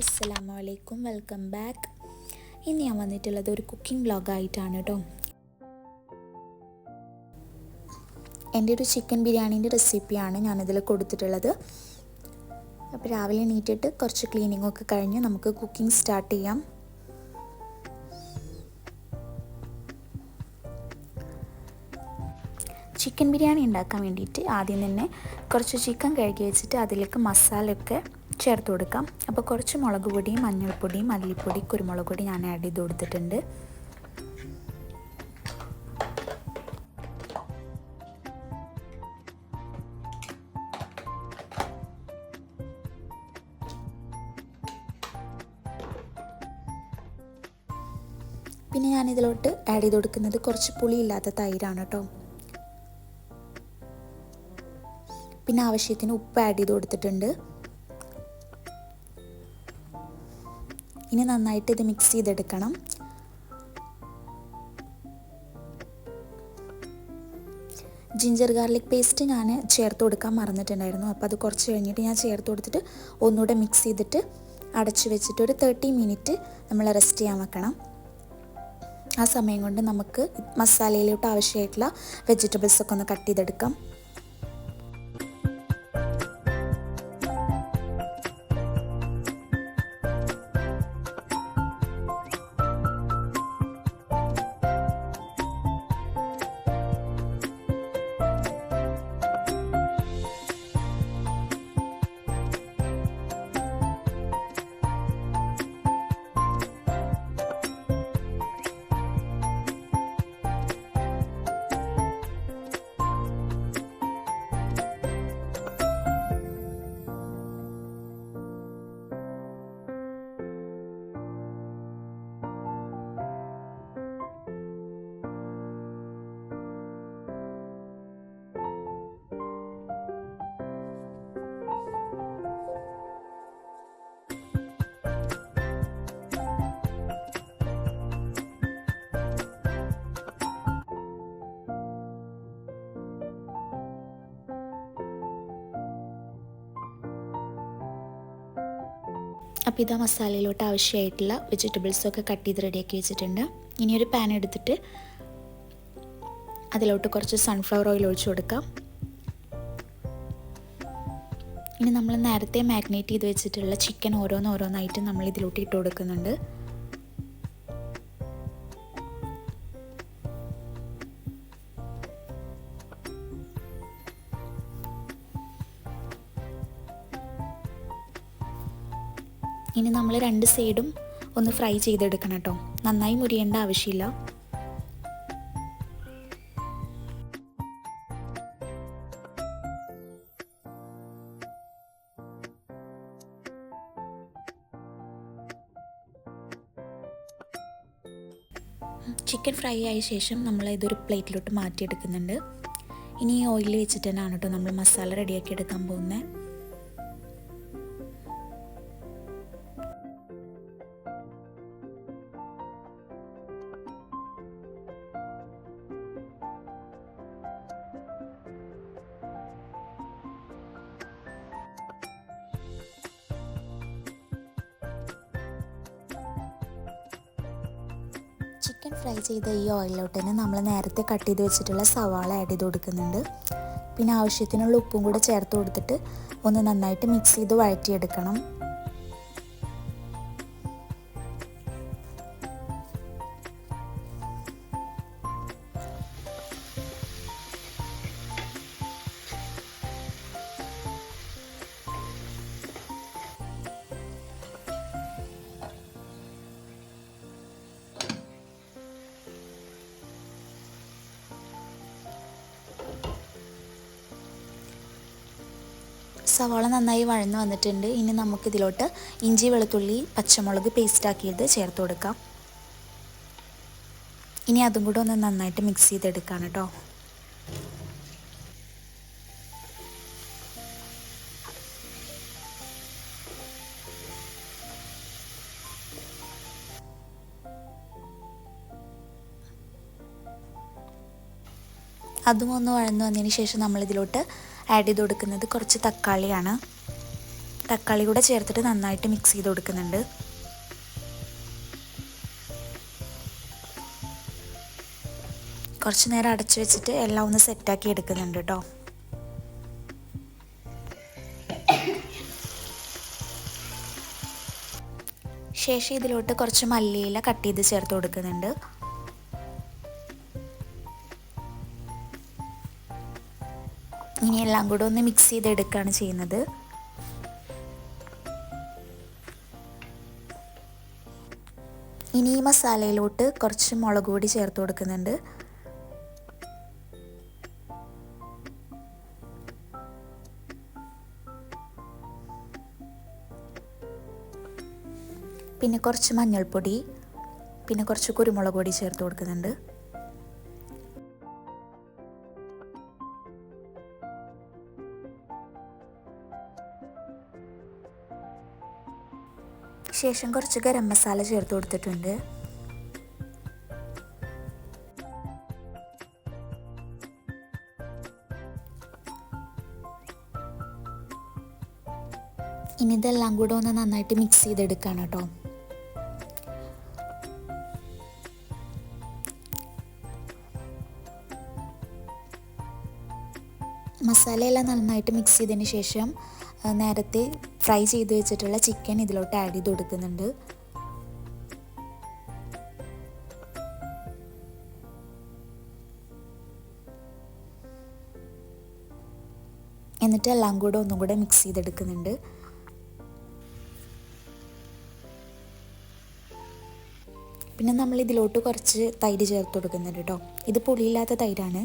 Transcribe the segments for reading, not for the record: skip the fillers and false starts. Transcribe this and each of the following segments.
അസ്സലാമലൈക്കും, welcome back. ഇന്ന് ഞാൻ വന്നിട്ടുള്ളത് ഒരു കുക്കിംഗ് വ്ളോഗായിട്ടാണ് കേട്ടോ. എൻ്റെ ഒരു ചിക്കൻ ബിരിയാണീൻ്റെ റെസിപ്പിയാണ് ഞാനിതിൽ കൊടുത്തിട്ടുള്ളത്. അപ്പോൾ രാവിലെ എണീറ്റിട്ട് കുറച്ച് ക്ലീനിങ്ങൊക്കെ കഴിഞ്ഞ് നമുക്ക് കുക്കിംഗ് സ്റ്റാർട്ട് ചെയ്യാം. ചിക്കൻ ബിരിയാണി ഉണ്ടാക്കാൻ വേണ്ടിയിട്ട് ആദ്യം തന്നെ കുറച്ച് ചിക്കൻ കഴുകി വെച്ചിട്ട് അതിലേക്ക് മസാലയൊക്കെ ചേർത്ത് കൊടുക്കാം. അപ്പോൾ കുറച്ച് മുളക് പൊടിയും മഞ്ഞൾപ്പൊടിയും മല്ലിപ്പൊടി കുരുമുളക് പൊടി ഞാൻ ആഡ് ചെയ്ത് കൊടുത്തിട്ടുണ്ട്. പിന്നെ ഞാനിതിലോട്ട് ആഡ് ചെയ്ത് കൊടുക്കുന്നത് കുറച്ച് പുളിയില്ലാത്ത തൈരാണ് കേട്ടോ. പിന്നെ ആവശ്യത്തിന് ഉപ്പ് ആഡ് ചെയ്ത് കൊടുത്തിട്ടുണ്ട്. ഇനി നന്നായിട്ട് ഇത് മിക്സ് ചെയ്തെടുക്കണം. ജിഞ്ചർ ഗാർലിക് പേസ്റ്റ് ഞാൻ ചേർത്ത് കൊടുക്കാൻ മറന്നിട്ടുണ്ടായിരുന്നു. അപ്പോൾ അത് കുറച്ച് കഴിഞ്ഞിട്ട് ഞാൻ ചേർത്ത് കൊടുത്തിട്ട് ഒന്നുകൂടെ മിക്സ് ചെയ്തിട്ട് അടച്ചു വെച്ചിട്ട് ഒരു 30 മിനിറ്റ് നമ്മൾ റെസ്റ്റ് ചെയ്യാൻ വെക്കണം. ആ സമയം കൊണ്ട് നമുക്ക് മസാലയിലോട്ട് ആവശ്യമായിട്ടുള്ള വെജിറ്റബിൾസൊക്കെ ഒന്ന് കട്ട് ചെയ്തെടുക്കാം. അപ്പോൾ ഇതാ മസാലയിലോട്ട് ആവശ്യമായിട്ടുള്ള വെജിറ്റബിൾസൊക്കെ കട്ട് ചെയ്ത് റെഡിയാക്കി വെച്ചിട്ടുണ്ട്. ഇനി ഒരു പാൻ എടുത്തിട്ട് അതിലോട്ട് കുറച്ച് സൺഫ്ലവർ ഓയിൽ ഒഴിച്ചു കൊടുക്കാം. ഇനി നമ്മൾ നേരത്തെ മാഗ്നേറ്റ് ചെയ്ത് വെച്ചിട്ടുള്ള ചിക്കൻ ഓരോന്നായിട്ട് നമ്മൾ ഇതിലോട്ട് ഇട്ട് കൊടുക്കുന്നുണ്ട്. ഇനി നമ്മൾ രണ്ട് സൈഡും ഒന്ന് ഫ്രൈ ചെയ്തെടുക്കണം കേട്ടോ. നന്നായി മുരിയേണ്ട ആവശ്യമില്ല. ചിക്കൻ ഫ്രൈ ആയ ശേഷം നമ്മൾ ഇതൊരു പ്ലേറ്റിലോട്ട് മാറ്റിയെടുക്കുന്നുണ്ട്. ഇനി ഈ ഓയിൽ വെച്ചിട്ട് തന്നെയാണ് കേട്ടോ നമ്മൾ മസാല റെഡിയാക്കി എടുക്കാൻ പോകുന്നത്. ചിക്കൻ ഫ്രൈ ചെയ്ത ഈ ഓയിലോട്ട് തന്നെ നമ്മൾ നേരത്തെ കട്ട് ചെയ്ത് വെച്ചിട്ടുള്ള സവാള ആഡ് ചെയ്ത് കൊടുക്കുന്നുണ്ട്. പിന്നെ ആവശ്യത്തിനുള്ള ഉപ്പും കൂടെ ചേർത്ത് കൊടുത്തിട്ട് ഒന്ന് നന്നായിട്ട് മിക്സ് ചെയ്ത് വഴറ്റിയെടുക്കണം. സവാള നന്നായി വഴന്ന് വന്നിട്ടുണ്ട്. ഇനി നമുക്കിതിലോട്ട് ഇഞ്ചി വെളുത്തുള്ളി പച്ചമുളക് പേസ്റ്റാക്കിയത് ചേർത്ത് കൊടുക്കാം. ഇനി അതും കൂടെ ഒന്ന് നന്നായിട്ട് മിക്സ് ചെയ്തെടുക്കാം കേട്ടോ. അതും ഒന്ന് വഴന്ന് വന്നതിന് ശേഷം നമ്മളിതിലോട്ട് ആഡ് ചെയ്ത് കൊടുക്കുന്നത് കുറച്ച് തക്കാളിയാണ്. തക്കാളി കൂടെ ചേർത്തിട്ട് നന്നായിട്ട് മിക്സ് ചെയ്ത് കൊടുക്കുന്നുണ്ട്. കുറച്ച് നേരം അടച്ചു വെച്ചിട്ട് എല്ലാം ഒന്ന് സെറ്റാക്കി എടുക്കുന്നുണ്ട് കേട്ടോ. ശേഷം ഇതിലോട്ട് കുറച്ച് മല്ലിയില കട്ട് ചെയ്ത് ചേർത്ത് കൊടുക്കുന്നുണ്ട്. ഇനി എല്ലാം കൂടെ ഒന്ന് മിക്സ് ചെയ്തെടുക്കുകയാണ് ചെയ്യുന്നത്. ഇനി ഈ മസാലയിലോട്ട് കുറച്ച് മുളക് പൊടി ചേർത്ത് കൊടുക്കുന്നുണ്ട്. പിന്നെ കുറച്ച് മഞ്ഞൾപ്പൊടി, പിന്നെ കുറച്ച് കുരുമുളക് പൊടി ചേർത്ത് കൊടുക്കുന്നുണ്ട്. ശേഷം കുറച്ച് ഗരം മസാല ചേർത്ത് കൊടുത്തിട്ടുണ്ട്. ഇനി ഇതെല്ലാം കൂടെ ഒന്ന് നന്നായിട്ട് മിക്സ് ചെയ്തെടുക്കണം കേട്ടോ. മസാലയെല്ലാം നന്നായിട്ട് മിക്സ് ചെയ്തതിന് ശേഷം നേരത്തെ ഫ്രൈ ചെയ്ത് വെച്ചിട്ടുള്ള ചിക്കൻ ഇതിലോട്ട് ആഡ് ചെയ്ത് കൊടുക്കുന്നുണ്ട്. എന്നിട്ട് എല്ലാം കൂടെ ഒന്നും കൂടെ മിക്സ് ചെയ്തെടുക്കുന്നുണ്ട്. പിന്നെ നമ്മൾ ഇതിലോട്ട് കുറച്ച് തൈര് ചേർത്ത് കൊടുക്കുന്നുണ്ട് കേട്ടോ. ഇത് പുളിയില്ലാത്ത തൈരാണ്.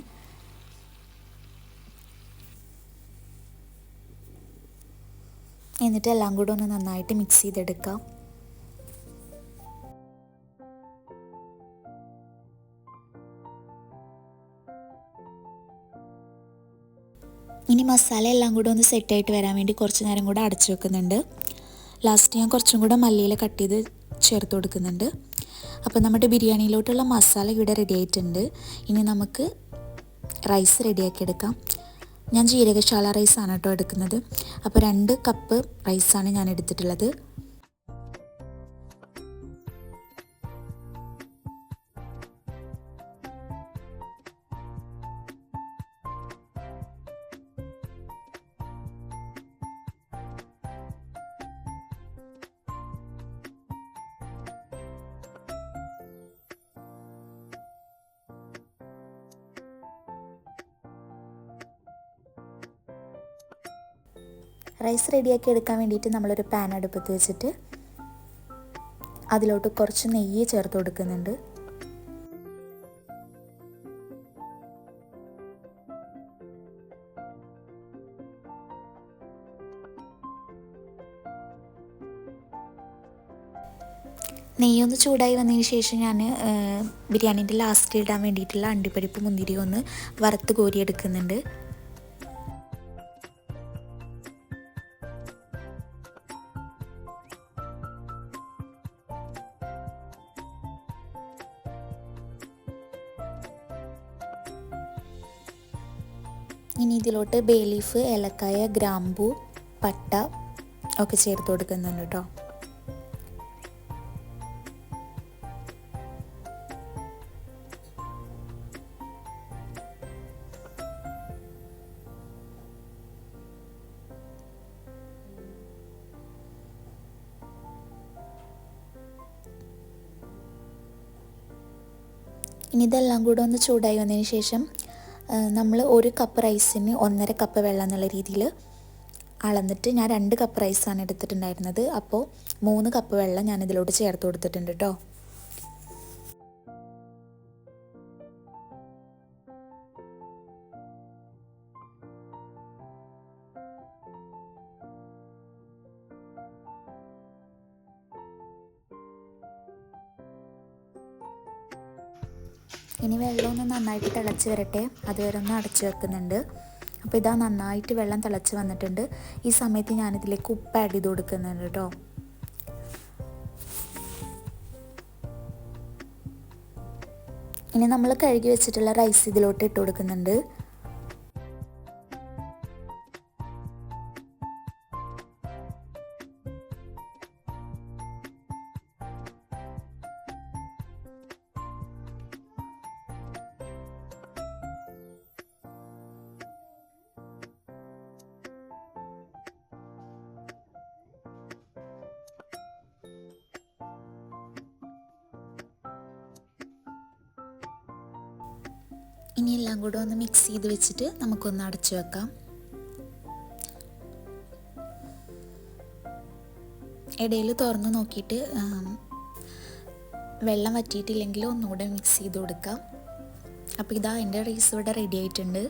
എന്നിട്ട് എല്ലാം കൂടെ ഒന്ന് നന്നായിട്ട് മിക്സ് ചെയ്തെടുക്കാം. ഇനി മസാല എല്ലാം കൂടെ ഒന്ന് സെറ്റായിട്ട് വരാൻ വേണ്ടി കുറച്ച് നേരം കൂടെ അടച്ചു വെക്കുന്നുണ്ട്. ലാസ്റ്റ് ഞാൻ കുറച്ചും കൂടെ മല്ലിയില കട്ട് ചെയ്ത് ചേർത്ത് കൊടുക്കുന്നുണ്ട്. അപ്പോൾ നമ്മുടെ ബിരിയാണിയിലോട്ടുള്ള മസാല ഇവിടെ റെഡി ആയിട്ടുണ്ട്. ഇനി നമുക്ക് റൈസ് റെഡിയാക്കി എടുക്കാം. ഞാൻ ജീരകശാല റൈസാണ് കേട്ടോ എടുക്കുന്നത്. അപ്പോൾ 2 കപ്പ് റൈസാണ് ഞാൻ എടുത്തിട്ടുള്ളത്. റൈസ് റെഡിയാക്കി എടുക്കാൻ വേണ്ടിയിട്ട് നമ്മളൊരു പാൻ അടുപ്പത്ത് വെച്ചിട്ട് അതിലോട്ട് കുറച്ച് നെയ്യ് ചേർത്ത് കൊടുക്കുന്നുണ്ട്. നെയ്യൊന്ന് ചൂടായി വന്നതിന് ശേഷം ഞാൻ ബിരിയാണീൻ്റെ ലാസ്റ്റ് ഇടാൻ വേണ്ടിയിട്ടുള്ള അണ്ടിപ്പരിപ്പ് മുന്തിരി ഒന്ന് വറുത്ത് കോരിയെടുക്കുന്നുണ്ട്. ഇനി ഇതിലോട്ട് ബേ ലീഫ്, ഏലക്കായ, ഗ്രാമ്പൂ, പട്ട ഒക്കെ ചേർത്ത് കൊടുക്കുന്നുണ്ട് കേട്ടോ. ഇനി ഇതെല്ലാം കൂടെ ഒന്ന് ചൂടായി വന്നതിന് ശേഷം നമ്മൾ 1 കപ്പ് റൈസിന് 1.5 കപ്പ് വെള്ളം എന്നുള്ള രീതിയിൽ അളന്നിട്ട് ഞാൻ 2 കപ്പ് റൈസാണ് എടുത്തിട്ടുണ്ടായിരുന്നത്. അപ്പോൾ 3 കപ്പ് വെള്ളം ഞാൻ ഇതിലോട്ട് ചേർത്ത് കൊടുത്തിട്ടുണ്ട് കേട്ടോ. ഇനി വെള്ളം ഒന്ന് നന്നായിട്ട് തിളച്ച് വരട്ടെ, അതുവരെ ഒന്ന് അടച്ചു വെക്കുന്നുണ്ട്. അപ്പോൾ ഇതാ നന്നായിട്ട് വെള്ളം തിളച്ച് വന്നിട്ടുണ്ട്. ഈ സമയത്ത് ഞാനിതിലേക്ക് ഉപ്പ് ആഡ് ചെയ്ത് കൊടുക്കുന്നുണ്ട് കേട്ടോ. ഇനി നമ്മൾ കഴുകി വെച്ചിട്ടുള്ള റൈസ് ഇതിലോട്ട് ഇട്ട് കൊടുക്കുന്നുണ്ട്. ഇനി എല്ലാം കൂടെ ഒന്ന് മിക്സ് ചെയ്ത് വെച്ചിട്ട് നമുക്കൊന്ന് അടച്ചു വെക്കാം. ഇടയിൽ തുറന്ന് നോക്കിയിട്ട് വെള്ളം വറ്റിയിട്ടില്ലെങ്കിൽ ഒന്നുകൂടെ മിക്സ് ചെയ്ത് കൊടുക്കാം. അപ്പോൾ ഇതാ എൻ്റെ റൈസ് ഇവിടെ റെഡി ആയിട്ടുണ്ട്.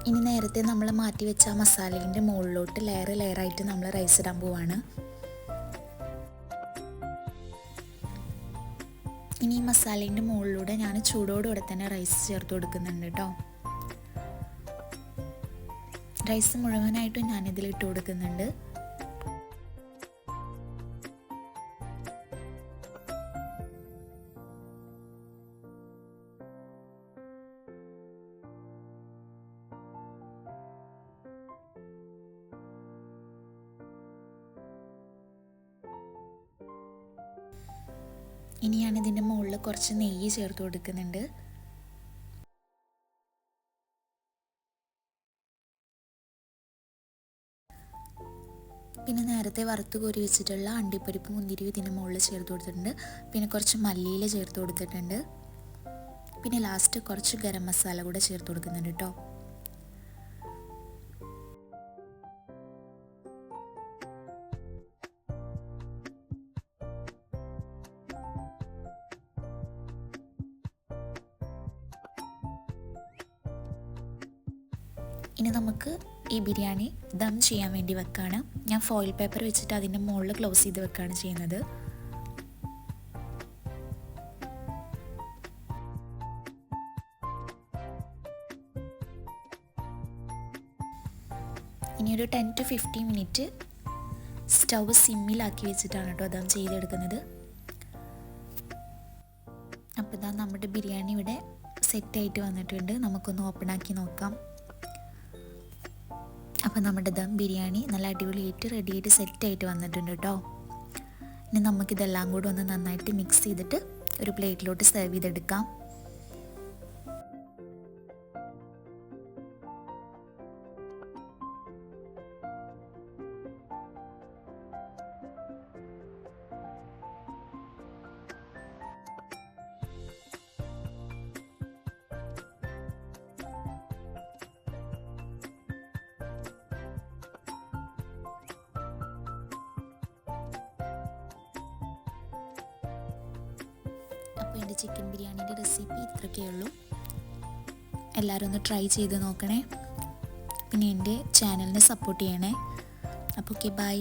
ഇനി നേരത്തെ നമ്മൾ മാറ്റി വെച്ച ആ മസാലേൻ്റെ മുകളിലോട്ട് ലെയറായിട്ട് നമ്മൾ റൈസ് ഇടാൻ പോവാണ്. ഇനി ഈ മസാലേൻ്റെ മുകളിലൂടെ ഞാൻ ചൂടോടുകൂടെ തന്നെ റൈസ് ചേർത്ത് കൊടുക്കുന്നുണ്ട് കേട്ടോ. റൈസ് മുഴുവനായിട്ടും ഞാനിതിൽ ഇട്ട് കൊടുക്കുന്നുണ്ട്. ഇനി ഞാനിതിൻ്റെ മുകളിൽ കുറച്ച് നെയ്യ് ചേർത്ത് കൊടുക്കുന്നുണ്ട്. പിന്നെ നേരത്തെ വറുത്ത് കോരി വെച്ചിട്ടുള്ള അണ്ടിപ്പരിപ്പ് മുന്തിരി ഇതിൻ്റെ മുകളിൽ ചേർത്ത് കൊടുത്തിട്ടുണ്ട്. പിന്നെ കുറച്ച് മല്ലിയില ചേർത്ത് കൊടുത്തിട്ടുണ്ട്. പിന്നെ ലാസ്റ്റ് കുറച്ച് ഗരം മസാല കൂടെ ചേർത്ത് കൊടുക്കുന്നുണ്ട് കേട്ടോ. ഇനി നമുക്ക് ഈ ബിരിയാണി ദം ചെയ്യാൻ വേണ്ടി വെക്കാണ്. ഞാൻ ഫോയിൽ പേപ്പർ വെച്ചിട്ട് അതിൻ്റെ മുകളിൽ ക്ലോസ് ചെയ്ത് വെക്കുകയാണ് ചെയ്യുന്നത്. ഇനിയൊരു 10 to 15 മിനിറ്റ് സ്റ്റൗ സിമ്മിലാക്കി വെച്ചിട്ടാണ് കേട്ടോ ദം ചെയ്തെടുക്കുന്നത്. അപ്പോൾ ഇതാ നമ്മുടെ ബിരിയാണി ഇവിടെ സെറ്റായിട്ട് വന്നിട്ടുണ്ട്. നമുക്കൊന്ന് ഓപ്പൺ ആക്കി നോക്കാം. അപ്പോൾ നമ്മുടെ ദം ബിരിയാണി നല്ല അടിപൊളിയായിട്ട് റെഡിയായിട്ട് സെറ്റായിട്ട് വന്നിട്ടുണ്ട് കേട്ടോ. ഇനി നമുക്കിതെല്ലാം കൂടെ ഒന്ന് നന്നായിട്ട് മിക്സ് ചെയ്തിട്ട് ഒരു പ്ലേറ്റിലോട്ട് സെർവ് ചെയ്തെടുക്കാം. അപ്പോൾ എൻ്റെ ചിക്കൻ ബിരിയാണീൻ്റെ റെസിപ്പി ഇത്രയൊക്കെ ഉള്ളൂ. എല്ലാവരും ഒന്ന് ട്രൈ ചെയ്ത് നോക്കണേ. പിന്നെ എൻ്റെ ചാനലിനെ സപ്പോർട്ട് ചെയ്യണേ. അപ്പോൾ ഓക്കെ, ബൈ.